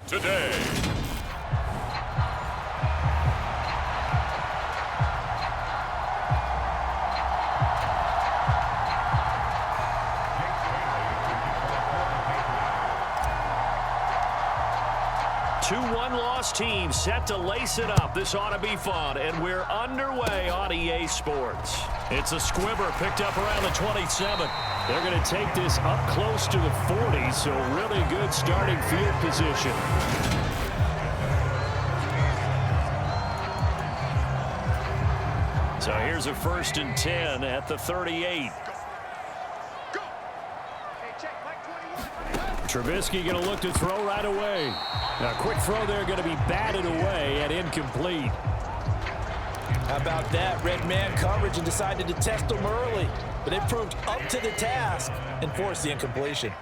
today. Two one-loss teams set to lace it up. This ought to be fun, and we're underway on EA Sports. It's a squibber picked up around the 27. They're going to take this up close to the 40, so really good starting field position. So here's a 1st and 10 at the 38. Trubisky going to look to throw right away. Now, a quick throw there going to be batted away and incomplete. How about that? Red man coverage and decided to test them early. But it proved up to the task and forced the incompletion.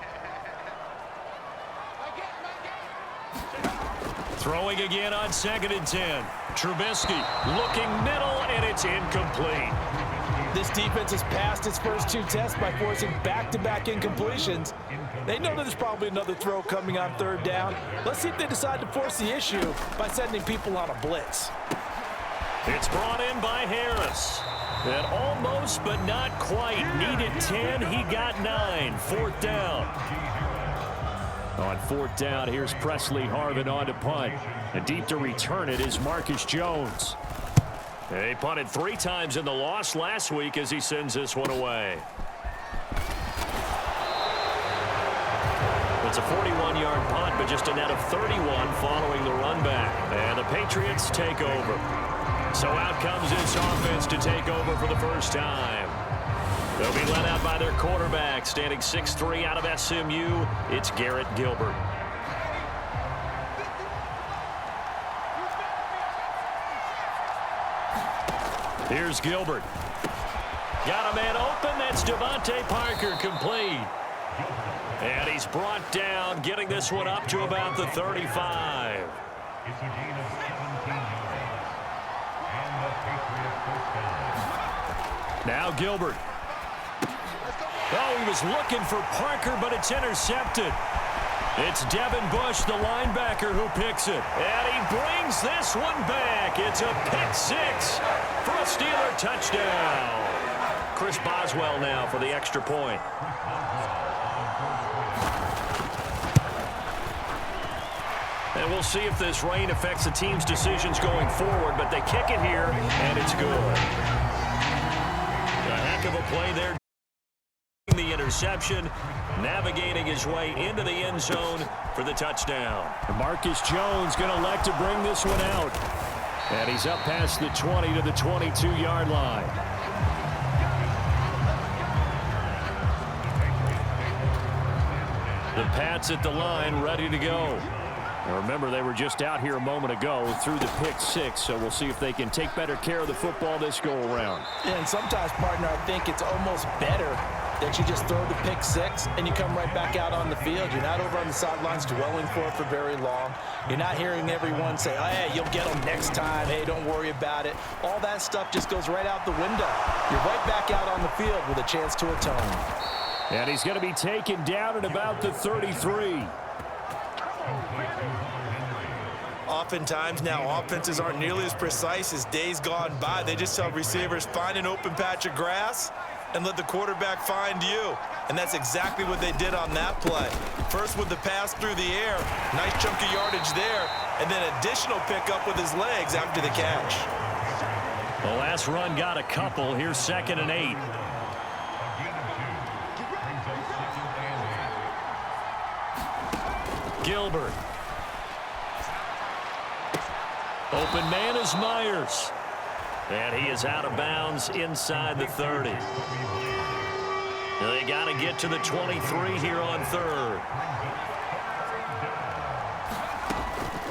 Throwing again on 2nd and 10. Trubisky looking middle, and it's incomplete. This defense has passed its first 2 tests by forcing back-to-back incompletions. They know that there's probably another throw coming on 3rd down. Let's see if they decide to force the issue by sending people on a blitz. It's brought in by Harris. And almost, but not quite. Needed 10. He got 9. 4th down. On 4th down, here's Presley Harvin on to punt. And deep to return it is Marcus Jones. He punted 3 times in the loss last week as he sends this one away. It's a 41-yard punt, but just a net of 31 following the run back. And the Patriots take over. So out comes this offense to take over for the first time. They'll be led out by their quarterback, standing 6'3" out of SMU. It's Garrett Gilbert. Here's Gilbert. Got a man open. That's Devontae Parker, complete. And he's brought down, getting this one up to about the 35. Now Gilbert. Oh, he was looking for Parker, but it's intercepted. It's Devin Bush, the linebacker, who picks it. And he brings this one back. It's a pick 6 for a Steeler touchdown. Chris Boswell now for the extra point. And we'll see if this rain affects the team's decisions going forward, but they kick it here, and it's good. A heck of a play there. The interception, navigating his way into the end zone for the touchdown. Marcus Jones going to elect to bring this one out. And he's up past the 20 to the 22-yard line. The Pats at the line, ready to go. Now remember, they were just out here a moment ago through the pick 6, so we'll see if they can take better care of the football this go-around. Yeah, and sometimes, partner, I think it's almost better that you just throw the pick 6 and you come right back out on the field. You're not over on the sidelines dwelling for it for very long. You're not hearing everyone say, oh, hey, you'll get them next time. Hey, don't worry about it. All that stuff just goes right out the window. You're right back out on the field with a chance to atone. And he's going to be taken down at about the 33. Oftentimes now, offenses aren't nearly as precise as days gone by. They just tell receivers, find an open patch of grass and let the quarterback find you. And that's exactly what they did on that play. First with the pass through the air, nice chunk of yardage there, and then additional pickup with his legs after the catch. The last run got a couple. Here's 2nd and 8. Gilbert. Open man is Myers. And he is out of bounds inside the 30. They got to get to the 23 here on 3rd.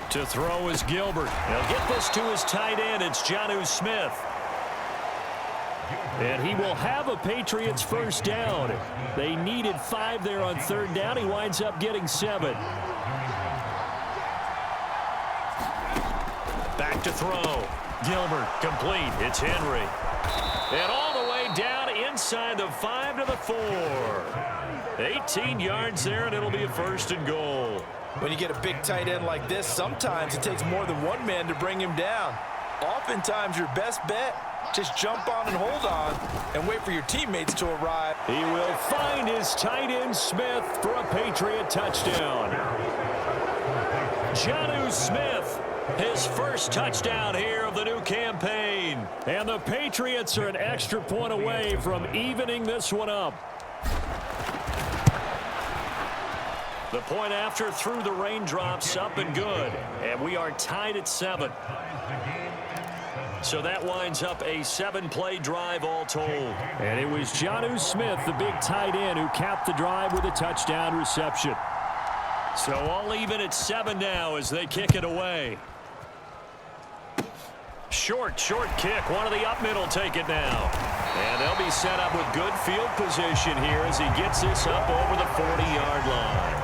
To throw is Gilbert. He'll get this to his tight end. It's Jonnu Smith. And he will have a Patriots first down. They needed 5 there on 3rd down. He winds up getting 7. Back to throw. Gilbert complete. It's Henry. And all the way down inside the 5 to the 4. 18 yards there, and it'll be a 1st and goal. When you get a big tight end like this, sometimes it takes more than one man to bring him down. Oftentimes, your best bet, just jump on and hold on and wait for your teammates to arrive. He will find his tight end Smith for a Patriot touchdown. Jonnu Smith, his first touchdown here of the new campaign. And the Patriots are an extra point away from evening this one up. The point after through the raindrops, up and good. And we are tied at 7. So that winds up a 7-play drive all told. And it was Jonnu Smith, the big tight end, who capped the drive with a touchdown reception. So all even at 7 now as they kick it away. Short kick. One of the up middle take it now. And they'll be set up with good field position here as he gets this up over the 40-yard line.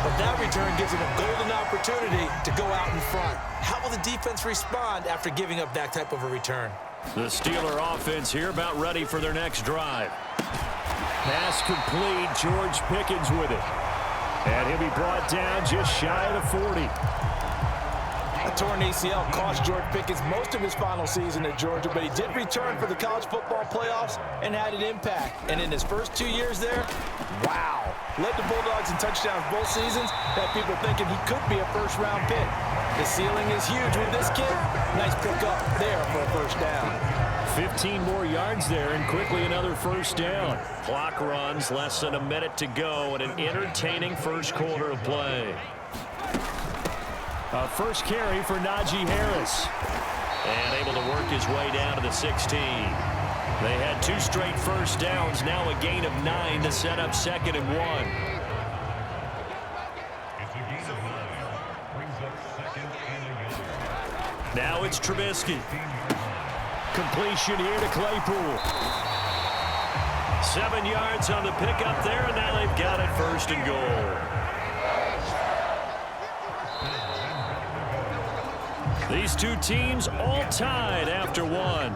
But that return gives him a golden opportunity to go out in front. How will the defense respond after giving up that type of a return? The Steeler offense here about ready for their next drive. Pass complete. George Pickens with it. And he'll be brought down just shy of the 40. A torn ACL cost George Pickens most of his final season at Georgia, but he did return for the college football playoffs and had an impact. And in his first 2 years there, wow. Led the Bulldogs in touchdowns both seasons. Had people thinking he could be a first-round pick. The ceiling is huge with this kid. Nice pickup there for a first down. 15 more yards there and quickly another first down. Clock runs, less than a minute to go, and an entertaining first quarter of play. A first carry for Najee Harris. And able to work his way down to the 16. They had 2 straight first downs, now a gain of 9 to set up 2nd and 1. Now it's Trubisky. Completion here to Claypool. 7 yards on the pickup there, and now they've got it 1st and goal. These two teams all tied after 1.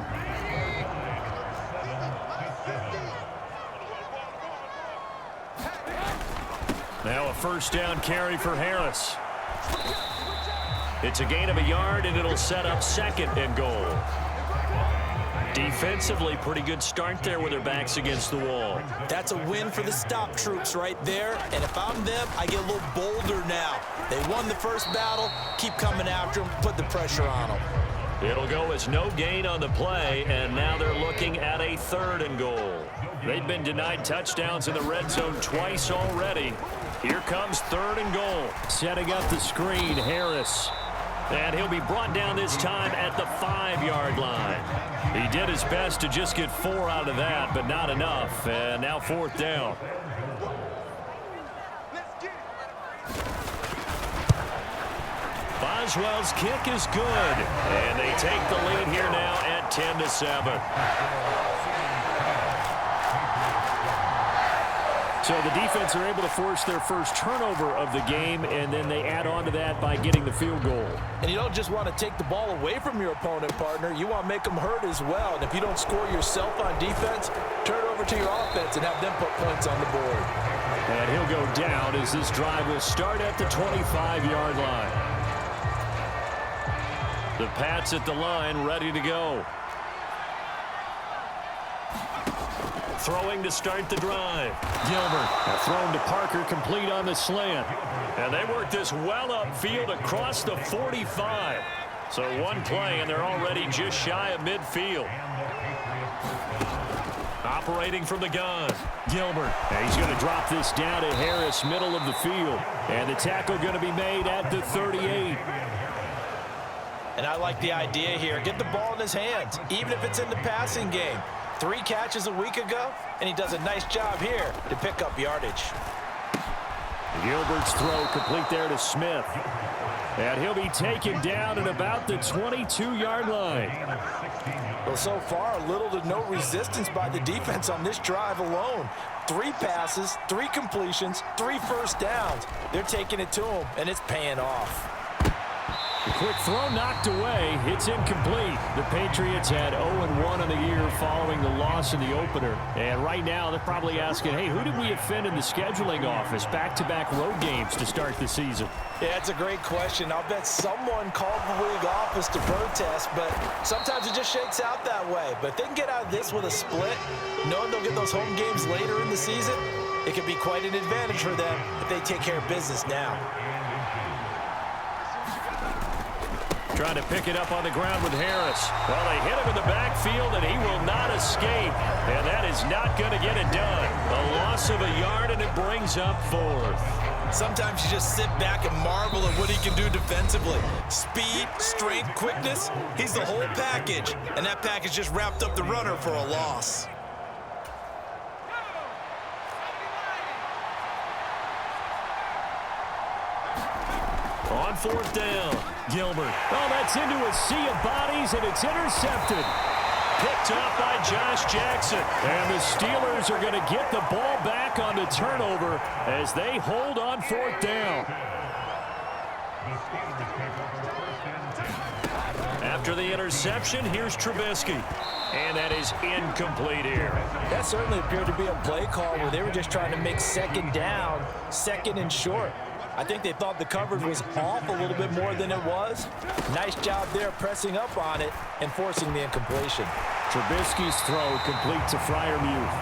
Now a first down carry for Harris. It's a gain of a yard, and it'll set up 2nd and goal. Defensively, pretty good start there with their backs against the wall. That's a win for the stop troops right there. And if I'm them, I get a little bolder now. They won the first battle. Keep coming after them. Put the pressure on them. It'll go as no gain on the play, and now they're looking at a 3rd and goal. They've been denied touchdowns in the red zone twice already. Here comes 3rd and goal. Setting up the screen, Harris. And he'll be brought down this time at the 5-yard line. He did his best to just get 4 out of that, but not enough. And now 4th down. Boswell's kick is good. And they take the lead here now at 10-7. So the defense are able to force their first turnover of the game, and then they add on to that by getting the field goal. And you don't just want to take the ball away from your opponent, partner. You want to make them hurt as well. And if you don't score yourself on defense, turn it over to your offense and have them put points on the board. And he'll go down as this drive will start at the 25-yard line. The Pats at the line, ready to go. Throwing to start the drive. Gilbert thrown to Parker, complete on the slant. And they work this well upfield across the 45. So one play, and they're already just shy of midfield. Operating from the gun. Gilbert. And he's going to drop this down to Harris, middle of the field. And the tackle going to be made at the 38. And I like the idea here. Get the ball in his hands, even if it's in the passing game. 3 catches a week ago, and he does a nice job here to pick up yardage. Gilbert's throw complete there to Smith. And he'll be taken down at about the 22-yard line. Well, so far, little to no resistance by the defense on this drive alone. 3 passes, 3 completions, 3 first downs. They're taking it to him, and it's paying off. The quick throw knocked away. It's incomplete. The Patriots had 0-1 in the year following the loss in the opener. And right now they're probably asking, hey, who did we offend in the scheduling office? Back-to-back road games to start the season. Yeah, it's a great question. I'll bet someone called the league office to protest, but sometimes it just shakes out that way. But if they can get out of this with a split, knowing they'll get those home games later in the season, it could be quite an advantage for them if they take care of business now. Trying to pick it up on the ground with Harris. Well, they hit him in the backfield, and he will not escape. And that is not going to get it done. A loss of a yard, and it brings up 4th. Sometimes you just sit back and marvel at what he can do defensively. Speed, strength, quickness, he's the whole package. And that package just wrapped up the runner for a loss. On 4th down, Gilbert. Oh, that's into a sea of bodies, and it's intercepted. Picked off by Josh Jackson. And the Steelers are going to get the ball back on the turnover as they hold on 4th down. After the interception, here's Trubisky. And that is incomplete here. That certainly appeared to be a play call where they were just trying to make 2nd down, 2nd and short. I think they thought the coverage was off a little bit more than it was. Nice job there pressing up on it and forcing the incompletion. Trubisky's throw complete to Freiermuth.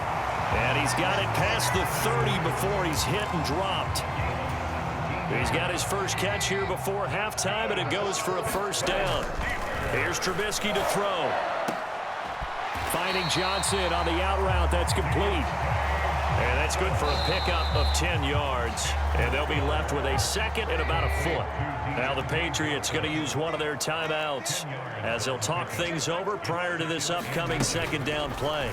And he's got it past the 30 before he's hit and dropped. He's got his first catch here before halftime, and it goes for a 1st down. Here's Trubisky to throw. Finding Johnson on the out route. That's complete. And that's good for a pickup of 10 yards. And they'll be left with a 2nd and about a foot. Now the Patriots going to use one of their timeouts as they'll talk things over prior to this upcoming 2nd down play.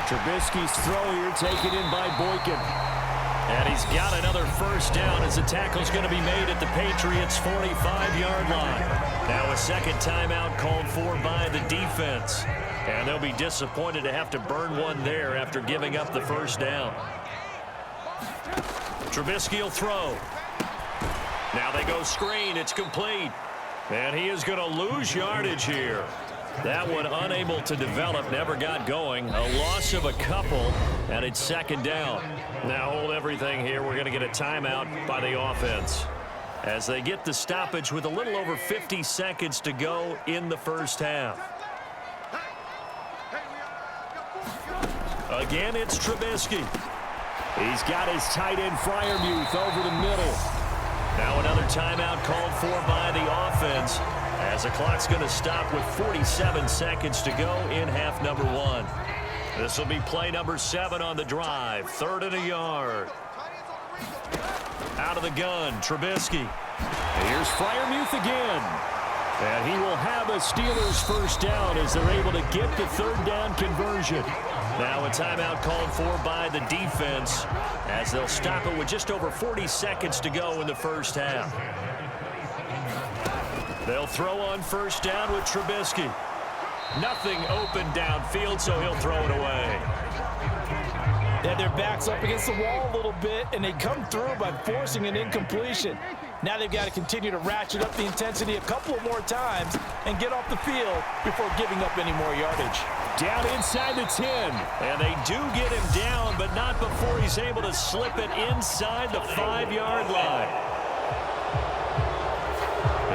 Trubisky's throw here taken in by Boykin. And he's got another 1st down as the tackle's going to be made at the Patriots' 45-yard line. Now a 2nd timeout called for by the defense. And they'll be disappointed to have to burn one there after giving up the 1st down. Trubisky will throw. Now they go screen. It's complete. And he is going to lose yardage here. That one unable to develop, never got going. A loss of a couple, and it's 2nd down. Now hold everything here. We're going to get a timeout by the offense as they get the stoppage with a little over 50 seconds to go in the 1st half. Again, it's Trubisky. He's got his tight end Freiermuth over the middle. Now another timeout called for by the offense as the clock's going to stop with 47 seconds to go in half number 1. This will be play number 7 on the drive. 3rd and a yard. Out of the gun, Trubisky. Here's Freiermuth again. And he will have a Steelers 1st down as they're able to get the 3rd down conversion. Now a timeout called for by the defense as they'll stop it with just over 40 seconds to go in the 1st half. They'll throw on 1st down with Trubisky. Nothing open downfield, so he'll throw it away. They had their backs up against the wall a little bit, and they come through by forcing an incompletion. Now they've got to continue to ratchet up the intensity a couple of more times and get off the field before giving up any more yardage. Down inside the 10. And they do get him down, but not before he's able to slip it inside the 5-yard line.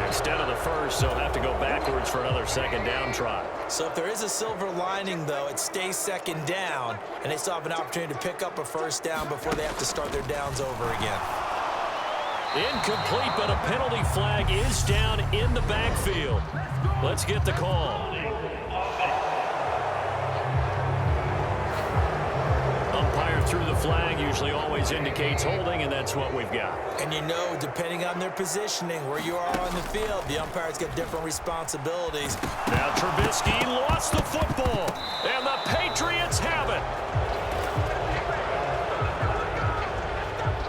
Instead of the 1st, they'll have to go backwards for another 2nd down try. So if there is a silver lining, though, it stays 2nd down, and they still have an opportunity to pick up a 1st down before they have to start their downs over again. Incomplete, but a penalty flag is down in the backfield. Let's get the call. Umpire threw the flag, usually always indicates holding, and that's what we've got. And you know, depending on their positioning, where you are on the field, the umpire's got different responsibilities. Now Trubisky lost the football, and the Patriots have it.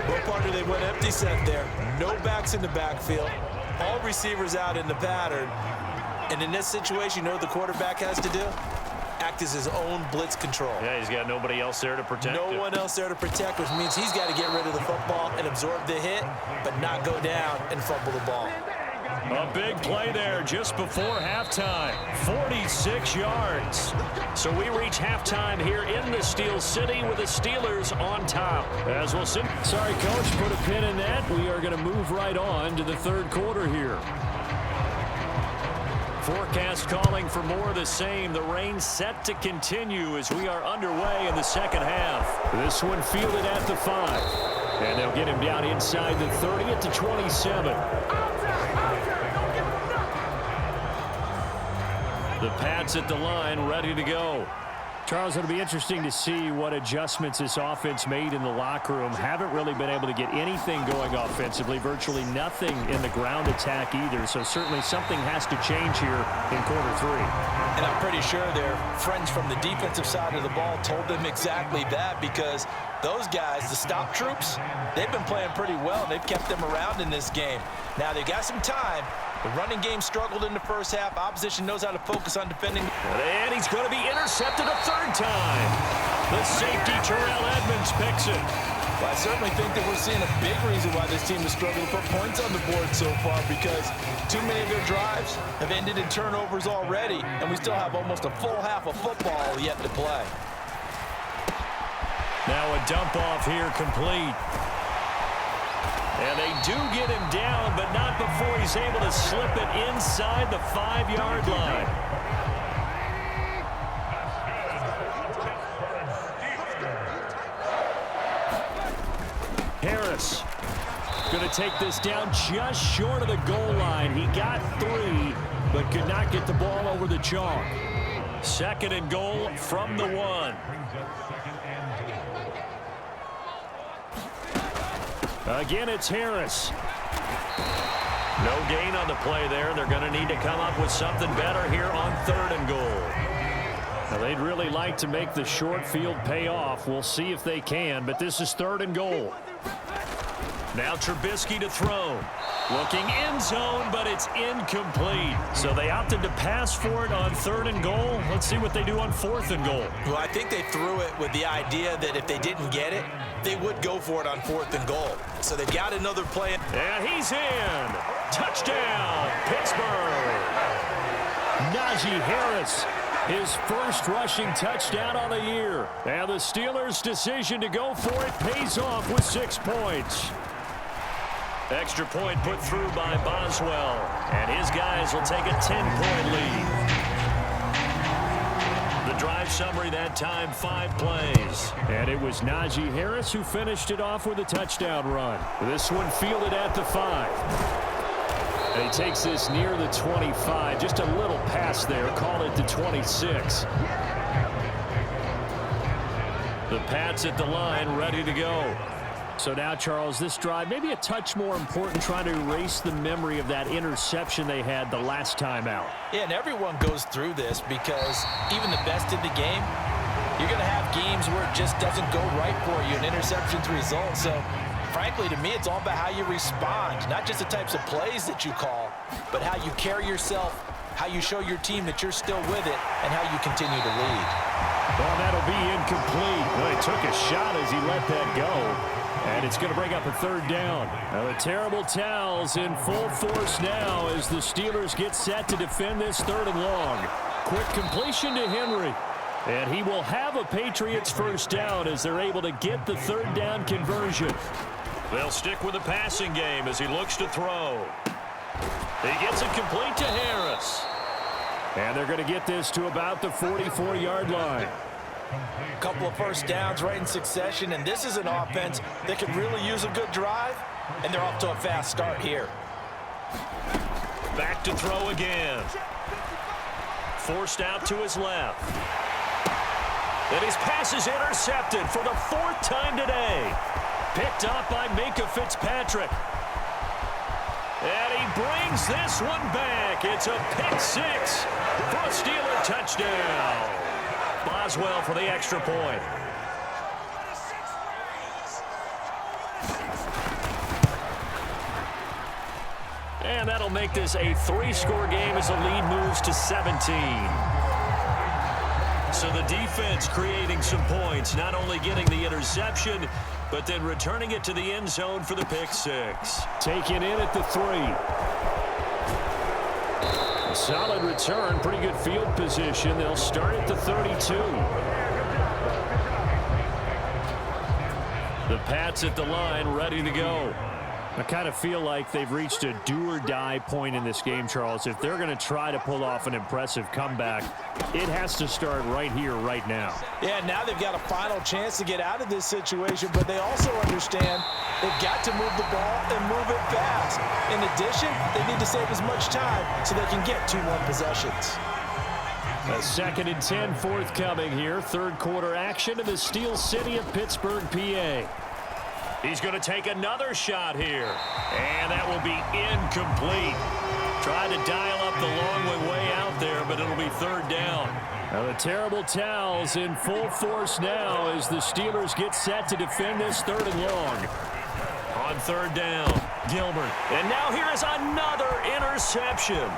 Well, partner, they went empty set there. No backs in the backfield. All receivers out in the pattern. And in this situation, you know what the quarterback has to do? Act as his own blitz control. Yeah, he's got nobody else there to protect him. No one else there to protect, which means he's got to get rid of the football and absorb the hit, but not go down and fumble the ball. A big play there just before halftime. 46 yards. So we reach halftime here in the Steel City with the Steelers on top. As we'll see. Sorry, Coach, put a pin in that. We are going to move right on to the third quarter here. Forecast calling for more of the same. The rain set to continue as we are underway in the second half. This one fielded at the 5. And they'll get him down inside the 30 at the 27. The Pats at the line, ready to go. Charles, it'll be interesting to see what adjustments this offense made in the locker room. Haven't really been able to get anything going offensively, virtually nothing in the ground attack either. So certainly something has to change here in quarter 3. And I'm pretty sure their friends from the defensive side of the ball told them exactly that, because those guys, the stop troops, they've been playing pretty well, and they've kept them around in this game. Now they got some time. The running game struggled in the first half. Opposition knows how to focus on defending. And he's going to be intercepted a third time. The safety, Terrell Edmonds, picks it. Well, I certainly think that we're seeing a big reason why this team has struggled to put points on the board so far, because too many of their drives have ended in turnovers already, and we still have almost a full half of football yet to play. Now a dump off here complete. And they do get him down, but not before he's able to slip it inside the 5-yard line. Harris going to take this down just short of the goal line. He got 3, but could not get the ball over the chalk. 2nd and goal from the 1. Again, it's Harris. No gain on the play there. They're going to need to come up with something better here on 3rd and goal. Now, they'd really like to make the short field pay off. We'll see if they can, but this is 3rd and goal. Now Trubisky to throw. Looking end zone, but it's incomplete. So they opted to pass for it on 3rd and goal. Let's see what they do on 4th and goal. Well, I think they threw it with the idea that if they didn't get it, they would go for it on 4th and goal. So they've got another play. And he's in. Touchdown, Pittsburgh. Najee Harris, his first rushing touchdown on the year. And the Steelers' decision to go for it pays off with 6 points. Extra point put through by Boswell. And his guys will take a 10-point lead. The drive summary that time, 5 plays. And it was Najee Harris who finished it off with a touchdown run. This one fielded at the 5. And he takes this near the 25. Just a little pass there. Call it the 26. The Pats at the line, ready to go. So now, Charles, this drive maybe a touch more important, trying to erase the memory of that interception they had the last time out. Yeah, and everyone goes through this, because even the best in the game, you're going to have games where it just doesn't go right for you, and interceptions result. So, frankly, to me, it's all about how you respond, not just the types of plays that you call, but how you carry yourself, how you show your team that you're still with it, and how you continue to lead. Well, that'll be incomplete. Well, he took a shot as he let that go. And it's going to bring up a 3rd down. Now the terrible towels in full force now as the Steelers get set to defend this 3rd and long. Quick completion to Henry. And he will have a Patriots first down as they're able to get the 3rd down conversion. They'll stick with the passing game as he looks to throw. He gets it complete to Harris. And they're going to get this to about the 44-yard line. A couple of first downs right in succession, and this is an offense that could really use a good drive, and they're off to a fast start here. Back to throw again. Forced out to his left. And his pass is intercepted for the 4th time today. Picked up by Minka Fitzpatrick. And he brings this one back. It's a pick 6 for a Steeler touchdown. Boswell for the extra point. And that'll make this a 3-score game as the lead moves to 17. So the defense creating some points, not only getting the interception, but then returning it to the end zone for the pick 6. Taken in at the 3. Solid return, pretty good field position. They'll start at the 32. The Pats at the line, ready to go. I kind of feel like they've reached a do-or-die point in this game, Charles. If they're going to try to pull off an impressive comeback, it has to start right here, right now. Yeah, now they've got a final chance to get out of this situation, but they also understand they've got to move the ball and move it fast. In addition, they need to save as much time so they can get 2 more possessions. A 2nd and 10 forthcoming here. Third quarter action in the Steel City of Pittsburgh, PA. He's going to take another shot here. And that will be incomplete. Tried to dial up the long way out there, but it'll be 3rd down. Now the terrible towels in full force now as the Steelers get set to defend this 3rd and long. On 3rd down, Gilbert. And now here is another interception.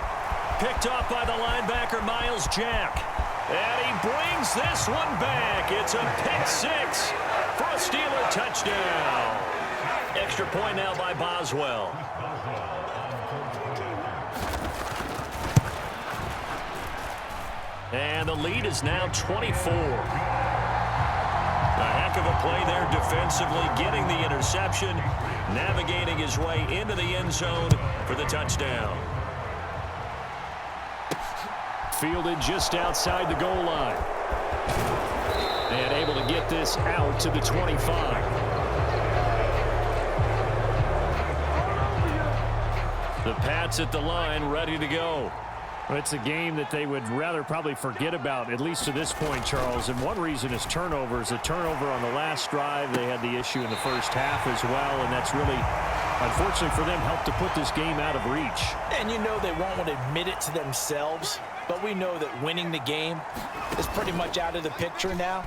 Picked off by the linebacker, Miles Jack. And he brings this one back. It's a pick-6 for a Steeler touchdown. Extra point now by Boswell. And the lead is now 24. A heck of a play there defensively, getting the interception, navigating his way into the end zone for the touchdown. Fielded just outside the goal line. And able to get this out to the 25. The Pats at the line, ready to go. It's a game that they would rather probably forget about, at least to this point, Charles. And one reason is turnovers. A turnover on the last drive. They had the issue in the first half as well, and that's really, unfortunately for them, helped to put this game out of reach. And you know they won't want to admit it to themselves, but we know that winning the game is pretty much out of the picture now.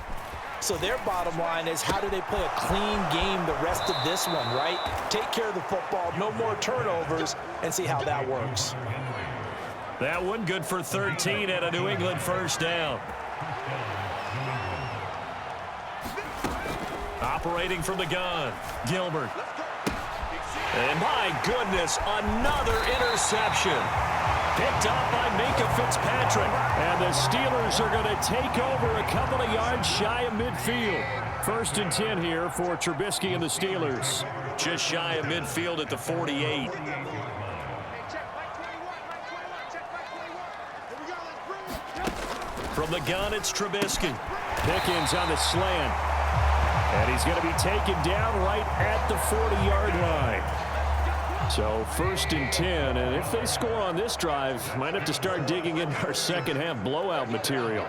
So their bottom line is, how do they play a clean game the rest of this one, right? Take care of the football, no more turnovers, and see how that works. That one good for 13 at a New England 1st down. Operating from the gun, Gilbert. And my goodness, another interception. Picked up by Minka Fitzpatrick. And the Steelers are going to take over a couple of yards shy of midfield. 1st and 10 here for Trubisky and the Steelers. Just shy of midfield at the 48. From the gun, it's Trubisky. Pickens on the slant. And he's going to be taken down right at the 40-yard line. So 1st and 10, and if they score on this drive, might have to start digging into our second half blowout material.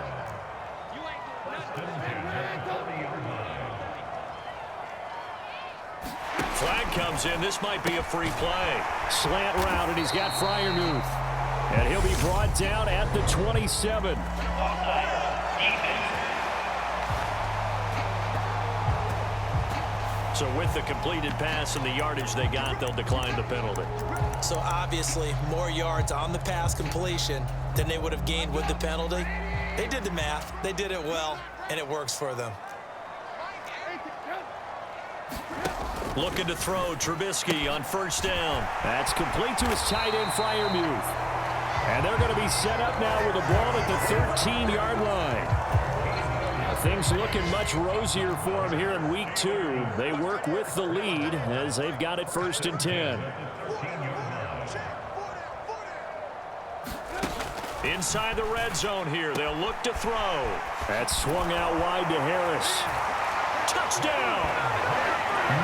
Flag comes in. This might be a free play. Slant route, and he's got Freiermuth. And he'll be brought down at the 27. So with the completed pass and the yardage they got, they'll decline the penalty. So obviously more yards on the pass completion than they would have gained with the penalty. They did the math. They did it well, and it works for them. Looking to throw, Trubisky on 1st down. That's complete to his tight end, Freiermuth. And they're going to be set up now with the ball at the 13-yard line. Things looking much rosier for them here in week 2. They work with the lead as they've got it 1st and 10. Inside the red zone here. They'll look to throw. That's swung out wide to Harris. Touchdown!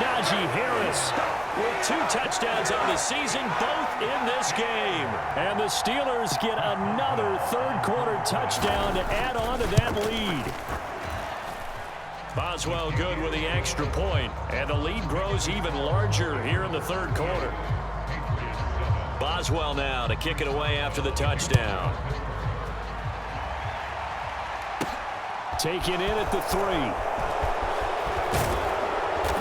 Najee Harris with 2 touchdowns on the season, both in this game. And the Steelers get another 3rd quarter touchdown to add on to that lead. Boswell good with the extra point, and the lead grows even larger here in the 3rd quarter. Boswell now to kick it away after the touchdown. Taken in at the 3.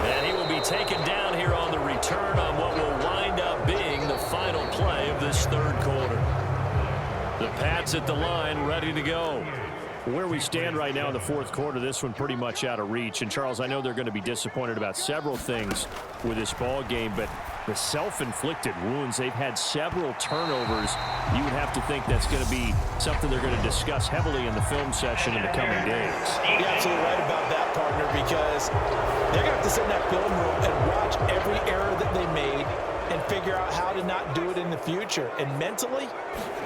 And he will be taken down here on the return on what will wind up being the final play of this 3rd quarter. The Pats at the line, ready to go. Where we stand right now in the 4th quarter, this one pretty much out of reach. And, Charles, I know they're going to be disappointed about several things with this ball game, but The self-inflicted wounds, they've had several turnovers. You would have to think that's going to be something they're going to discuss heavily in the film session in the coming days. You're absolutely right about that, partner, because they're going to have to sit in that film room and watch every error that they made and figure out how to not do it in the future. And mentally,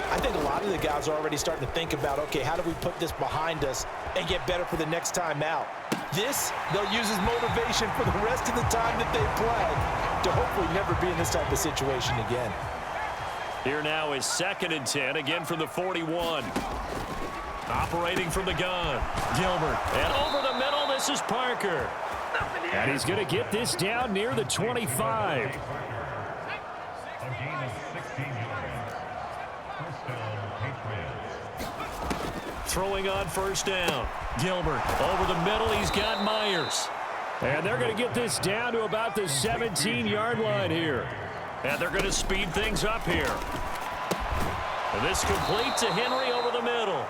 I think a lot of the guys are already starting to think about, okay, how do we put this behind us and get better for the next time out? This, they'll use as motivation for the rest of the time that they play to hopefully never be in this type of situation again. Here now is 2nd and 10, again from the 41. Operating from the gun, Gilbert. And over the middle, this is Parker. And he's going to get this down near the 25. Throwing on 1st down. Gilbert over the middle. He's got Myers. And they're going to get this down to about the 17-yard line here. And they're going to speed things up here. And this complete to Henry over the middle.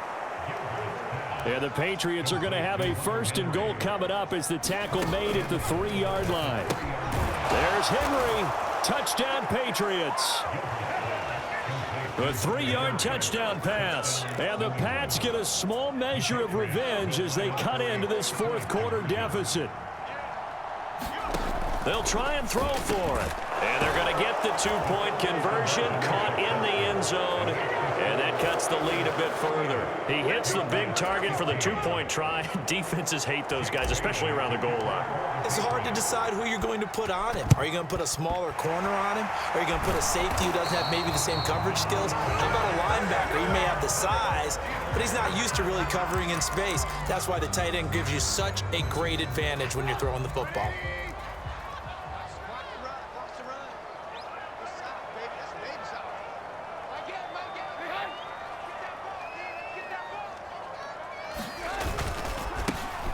And the Patriots are going to have a 1st and goal coming up as the tackle made at the 3-yard line. There's Henry. Touchdown, Patriots. A 3-yard touchdown pass. And the Pats get a small measure of revenge as they cut into this 4th quarter deficit. They'll try and throw for it. And they're going to get the 2-point conversion, caught in the end zone. And that cuts the lead a bit further. He hits the big target for the 2-point try. Defenses hate those guys, especially around the goal line. It's hard to decide who you're going to put on him. Are you going to put a smaller corner on him? Are you going to put a safety who doesn't have maybe the same coverage skills? How about a linebacker? He may have the size, but he's not used to really covering in space. That's why the tight end gives you such a great advantage when you're throwing the football.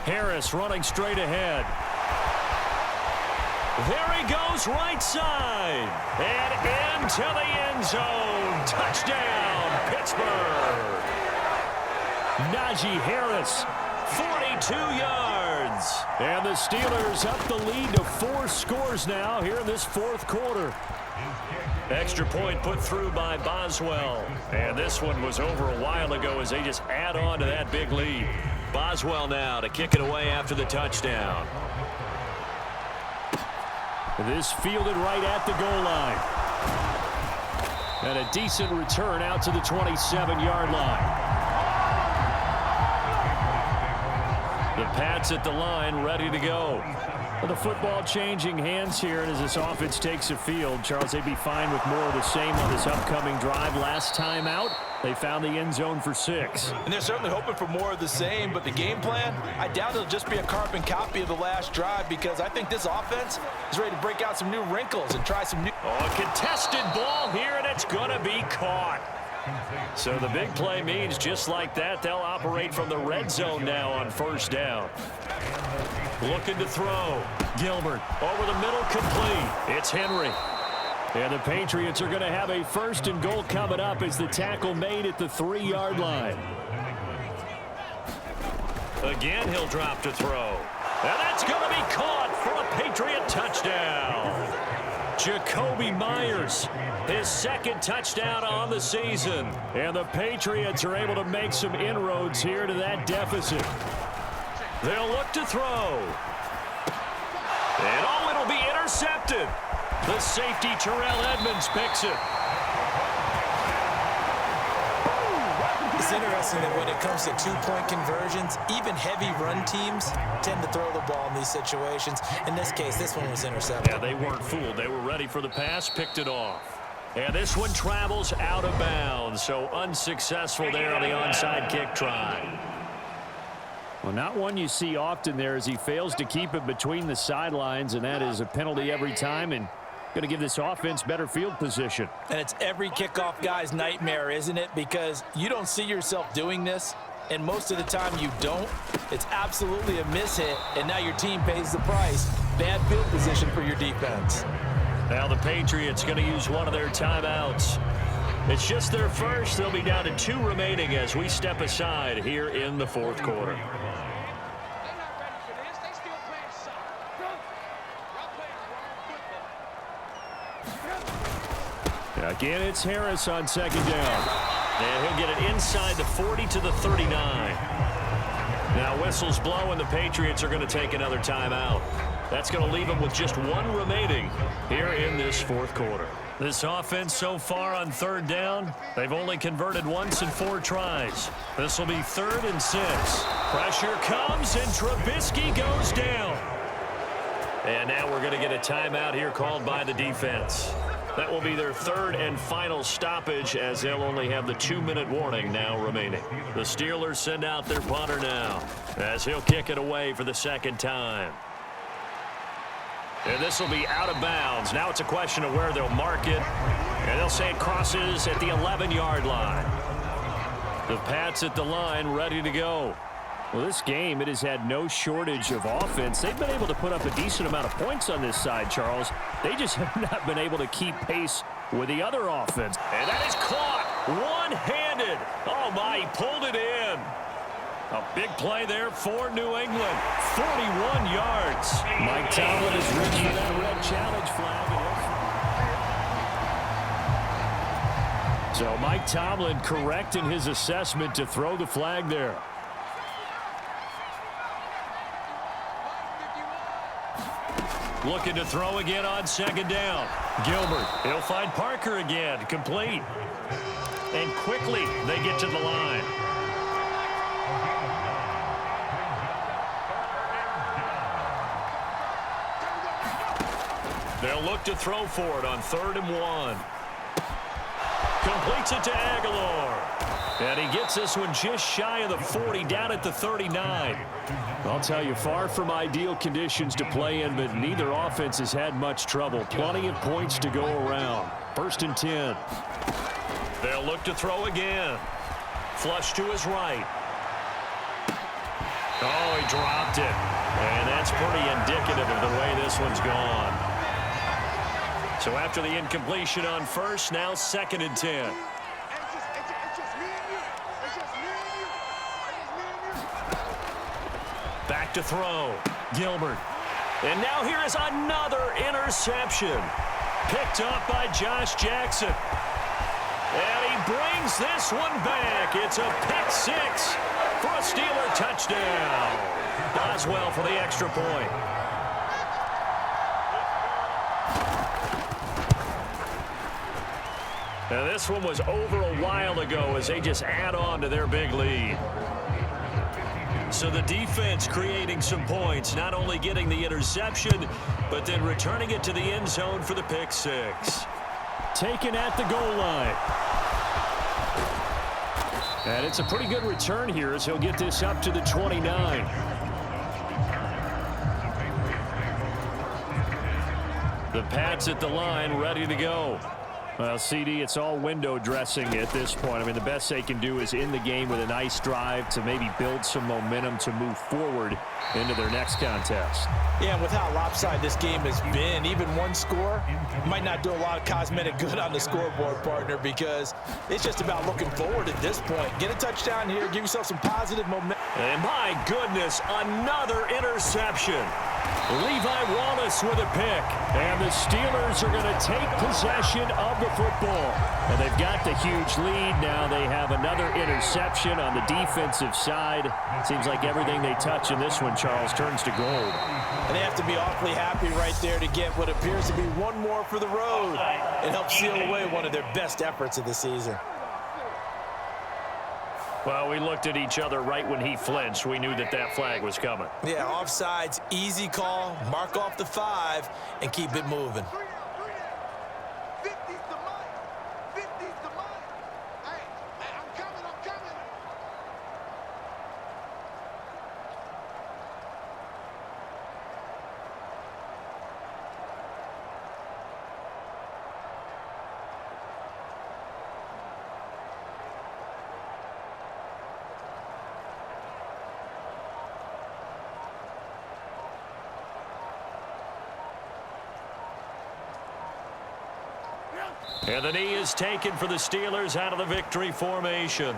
Harris running straight ahead. There he goes, right side. And into the end zone. Touchdown, Pittsburgh. Najee Harris, 42 yards. And the Steelers up the lead to 4 scores now here in this 4th quarter. Extra point put through by Boswell. And this one was over a while ago as they just add on to that big lead. Boswell now to kick it away after the touchdown. This fielded right at the goal line. And a decent return out to the 27-yard line. The Pats at the line ready to go. Well, the football changing hands here, and as this offense takes the field, Charles, they'd be fine with more of the same on this upcoming drive. Last time out, they found the end zone for 6. And they're certainly hoping for more of the same, but the game plan, I doubt it'll just be a carbon copy of the last drive because I think this offense is ready to break out some new wrinkles and try some new... Oh, a contested ball here, and it's going to be caught. So the big play means just like that, they'll operate from the red zone now on 1st down. Looking to throw. Gilbert over the middle, complete. It's Henry. And the Patriots are going to have a 1st and goal coming up as the tackle made at the 3-yard line. Again, he'll drop to throw. And that's going to be caught for a Patriot touchdown. Jacoby Myers, his 2nd touchdown on the season. And the Patriots are able to make some inroads here to that deficit. They'll look to throw. And oh, it'll be intercepted. The safety, Terrell Edmonds, picks it. It's interesting that when it comes to 2-point conversions, even heavy run teams tend to throw the ball in these situations. In this case, this one was intercepted. Yeah, they weren't fooled. They were ready for the pass, picked it off. And this one travels out of bounds, so unsuccessful there on the onside kick try. Well, not one you see often there as he fails to keep it between the sidelines, and that is a penalty every time and going to give this offense better field position. And it's every kickoff guy's nightmare, isn't it? Because you don't see yourself doing this, and most of the time you don't. It's absolutely a mishit, and now your team pays the price. Bad field position for your defense. Now the Patriots going to use one of their timeouts. It's just their first. They'll be down to 2 remaining as we step aside here in the 4th quarter. Again, it's Harris on second down. And he'll get it inside the 40 to the 39. Now whistles blow, and the Patriots are going to take another timeout. That's going to leave them with just one remaining here in this fourth quarter. This offense so far on third down, they've only converted once in 4 tries. This will be 3rd and 6. Pressure comes, and Trubisky goes down. And now we're going to get a timeout here called by the defense. That will be their 3rd and final stoppage, as they'll only have the 2-minute warning now remaining. The Steelers send out their punter now, as he'll kick it away for the 2nd time. And this will be out of bounds. Now it's a question of where they'll mark it. And they'll say it crosses at the 11-yard line. The Pats at the line, ready to go. Well, this game, it has had no shortage of offense. They've been able to put up a decent amount of points on this side, Charles. They just have not been able to keep pace with the other offense. And that is caught one-handed. Oh, my, he pulled it in. A big play there for New England. 41 yards. Mike Tomlin is reaching that red challenge flag. So Mike Tomlin correct in his assessment to throw the flag there. Looking to throw again on second down. Gilbert, he'll find Parker again, complete. And quickly they get to the line. They'll look to throw for it on 3rd and 1. Completes it to Aguilar. And he gets this one just shy of the 40, down at the 39. I'll tell you, far from ideal conditions to play in, but neither offense has had much trouble. Plenty of points to go around. 1st and 10. They'll look to throw again. Flush to his right. Oh, he dropped it. And that's pretty indicative of the way this one's gone. So after the incompletion on 1st, now 2nd and 10. Back to throw. Gilbert. And now here is another interception. Picked up by Josh Jackson. And he brings this one back. It's a pick 6 for a Steeler touchdown. Boswell for the extra point. Now this one was over a while ago as they just add on to their big lead. So the defense creating some points, not only getting the interception, but then returning it to the end zone for the pick 6. Taken at the goal line. And it's a pretty good return here as he'll get this up to the 29. The Pats at the line, ready to go. Well, CD, it's all window dressing at this point. I mean, the best they can do is in the game with a nice drive to maybe build some momentum to move forward into their next contest. Yeah, and with how lopsided this game has been, even one score might not do a lot of cosmetic good on the scoreboard, partner, because it's just about looking forward at this point. Get a touchdown here, give yourself some positive momentum. And my goodness, another interception. Levi Wallace with a pick. And the Steelers are going to take possession of the football. And they've got the huge lead. Now they have another interception on the defensive side. Seems like everything they touch in this one, Charles, turns to gold. And they have to be awfully happy right there to get what appears to be one more for the road and help seal away one of their best efforts of the season. Well, we looked at each other right when he flinched. We knew that that flag was coming. Yeah, offsides, easy call, mark off the 5, and keep it moving. And the knee is taken for the Steelers out of the victory formation.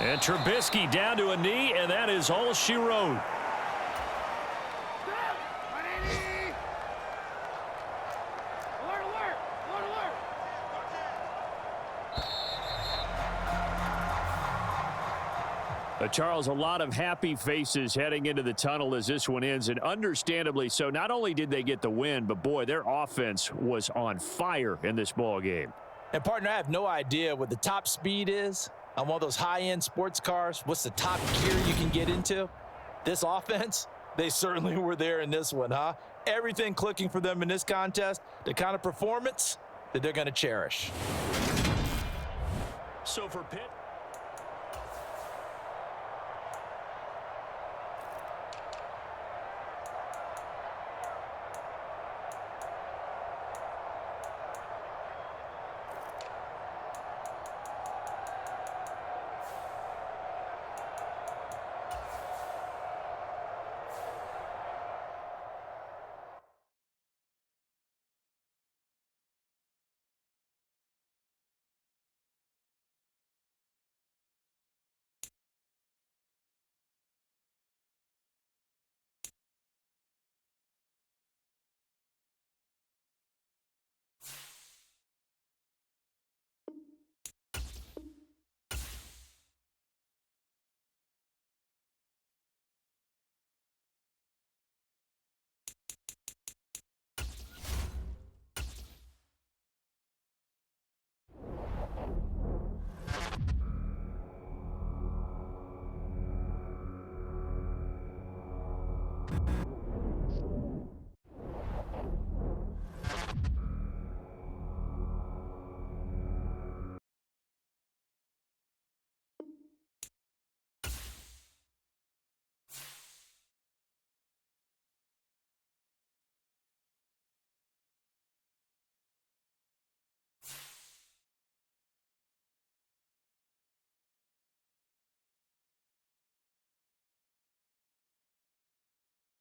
And Trubisky down to a knee, and that is all she wrote. Charles, a lot of happy faces heading into the tunnel as this one ends, and understandably so. Not only did they get the win, but, boy, their offense was on fire in this ball game. And, partner, I have no idea what the top speed is on one of those high-end sports cars. What's the top gear you can get into? This offense, they certainly were there in this one, huh? Everything clicking for them in this contest, the kind of performance that they're going to cherish. So for Pitt.